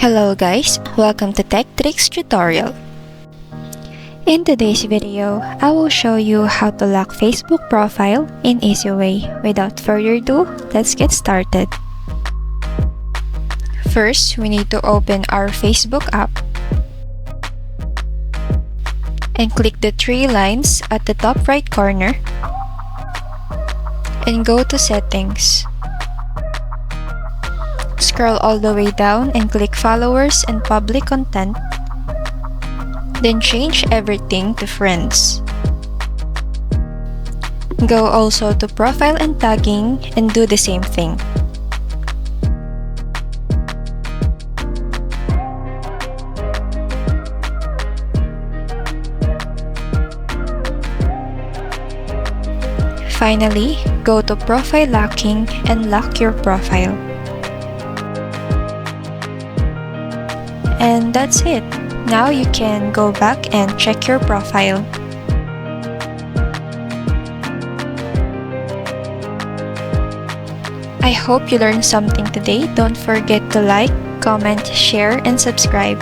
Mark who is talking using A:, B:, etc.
A: Hello guys, welcome to Tech Tricks tutorial. In today's video, I will show you how to lock Facebook profile in easy way. Without further ado, let's get started. First, we need to open our Facebook app and click the three lines at the top right corner and go to Settings. Scroll all the way down and click Followers and Public Content. Then change everything to Friends. Go also to Profile and Tagging and do the same thing. Finally, go to Profile Locking and lock your profile. And that's it. Now you can go back and check your profile. I hope you learned something today. Don't forget to like, comment, share, and subscribe.